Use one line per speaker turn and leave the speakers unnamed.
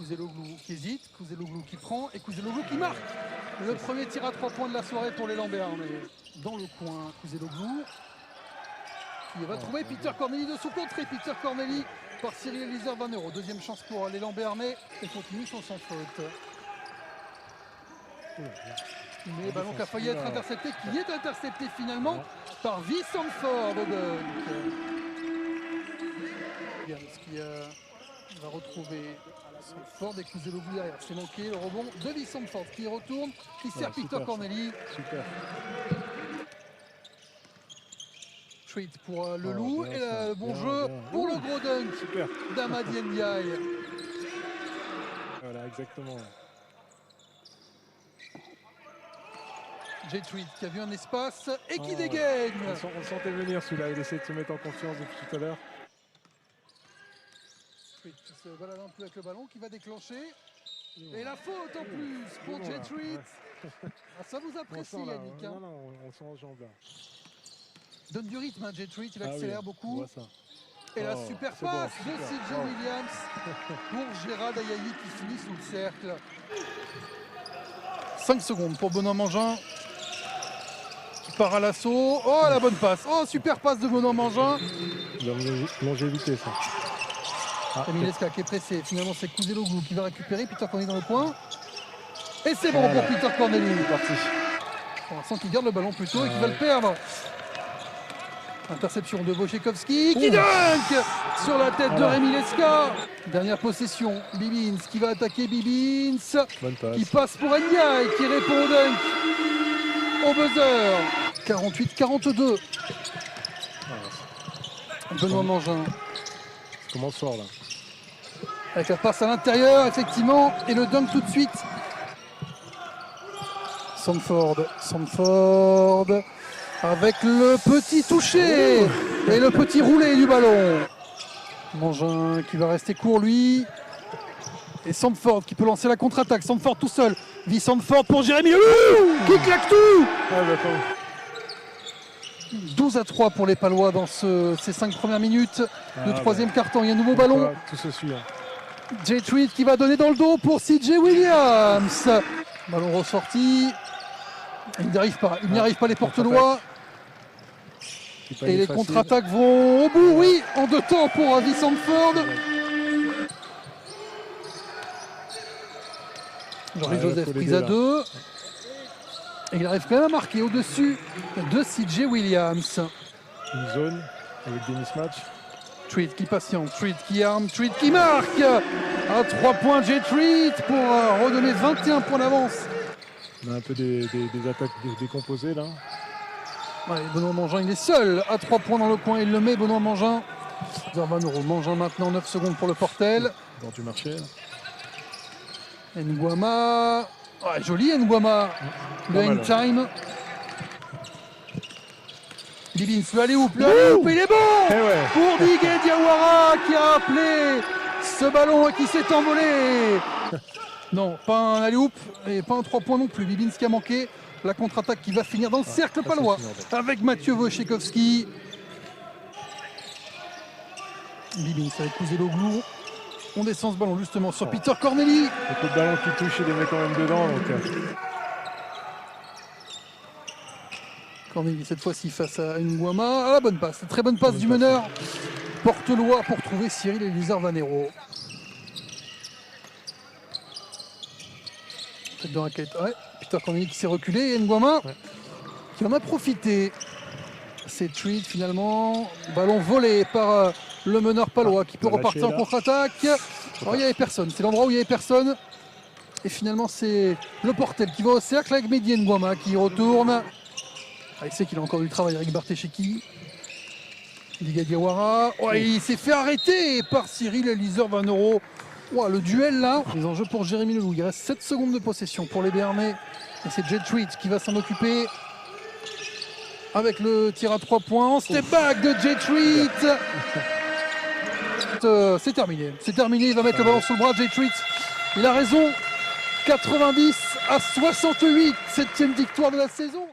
Kouzeloglou qui hésite, Kouzeloglou qui prend et Kouzeloglou qui marque. Le premier tir à 3 points de la soirée pour les Lamberts. Dans le coin, Kouzeloglou qui va trouver Peter Corneli de sous-contrée. Peter Corneli par Cyril Eliezer Vanero. Deuxième chance pour les Lamberts et continue son sans faute. Mais ballon qui a failli être intercepté, qui est intercepté finalement par Vincent Ford. Qui va retrouver Ford et Kouzeloglou derrière. C'est manqué le rebond de Vincent Ford qui retourne, qui sert Peter Corneli.
Super.
Treat pour le loup et le bon jeu pour le gros dunk d'Amadi Ndiaye.
Voilà, exactement.
J-Treat qui a vu un espace et qui dégaine.
On le sentait venir celui-là, il essaie de se mettre en confiance depuis tout à l'heure.
Treat qui se balade un peu avec le ballon, qui va déclencher. Et la faute en plus pour J-Treat. Ça vous apprécie Yannick.
Non, on sent en jambe là.
Donne du rythme, J-Treat, il accélère beaucoup.
Ça.
Et la super passe de CJ Williams pour Gérald Ayayi qui finit sous le cercle. 5 secondes pour Benoît Mangin qui part à l'assaut. Oh la bonne passe. Oh super passe de Benoît Mangin.
Longévité ça.
Emileska qui est pressé. Finalement c'est Kouzeloglou qui va récupérer. Peter Corneli dans le coin. Et c'est bon pour Peter Corneli.
C'est parti.
Pour l'instant qui garde le ballon plutôt et qui va le perdre. Interception de Wojciechowski qui dunk sur la tête de Rémi Leska. Dernière possession, Bibins qui va attaquer Bibins qui passe pour Ndiaye qui répond au dunk au buzzer. 48-42. Benoît Mangin.
Ça commence fort là.
Avec la passe à l'intérieur effectivement et le dunk tout de suite. Sandford avec le petit toucher et le petit roulé du ballon. Mangin qui va rester court lui. Et Sandford qui peut lancer la contre-attaque. Sandford tout seul. Vit Sandford pour Jérémy Leloup qui claque tout. 12-3 pour les Palois dans ces 5 premières minutes de troisième quart-temps. Il y a un nouveau ballon.
Tout se suit.
J-Treat qui va donner dans le dos pour CJ Williams. Ballon ressorti. Il n'y arrive pas les Portelois. Et les contre-attaques vont au bout, oui, en 2 temps pour Vincent Ford. Henri-Joseph prise à 2. Et il arrive quand même à marquer au-dessus de CJ Williams.
Une zone avec des mismatchs.
Treat qui patiente, Treat qui arme, Treat qui marque. À 3 points J-Treat pour redonner 21 points d'avance.
On a un peu des attaques décomposées là.
Ouais, Benoît Mangin, il est seul à 3 points dans le coin, il le met, Benoît Mangin. Vanero, Mangin maintenant, 9 secondes pour le Portel.
Bord du marché.
Nguama. Ouais, joli Nguama. Le end time. Bibins, le alley-oop, il est bon pour Digue Diawara qui a appelé ce ballon et qui s'est envolé. Non, pas un alley-oop et pas un 3 points non plus. Bibins qui a manqué. La contre-attaque qui va finir dans le cercle palois avec Mathieu Wojciechowski. Bibins avec Kouzeloglou. On descend ce ballon justement sur Peter Corneli.
Beaucoup de ballons qui touchent, il les met quand même dedans.
Corneli cette fois-ci face à Nguama. Ah, la bonne passe, très bonne passe du meneur. Portelois pour trouver Cyril Eliezer Vanero. Tête de raquette, ouais. Peter Corneli qui s'est reculé et Nguama qui en a profité. C'est Treat finalement. Ballon volé par le meneur palois qui peut repartir en contre-attaque. Alors il n'y avait personne, c'est l'endroit où il n'y avait personne. Et finalement c'est le Portel qui va au cercle avec Mehdi Nguama qui retourne. Ah, il sait qu'il a encore du travail avec Bartesheki. Diga Diawara. Il s'est fait arrêter par Cyril Eliezer Vanero. Le duel là. Les enjeux pour Jérémy Leloup. Il reste 7 secondes de possession pour les Béarnais. Et c'est J-Treat qui va s'en occuper. Avec le tir à 3 points. En step back de J-Treat. C'est terminé. C'est terminé. Il va mettre le ballon sous le bras. J-Treat. Il a raison. 90-68. 7e victoire de la saison.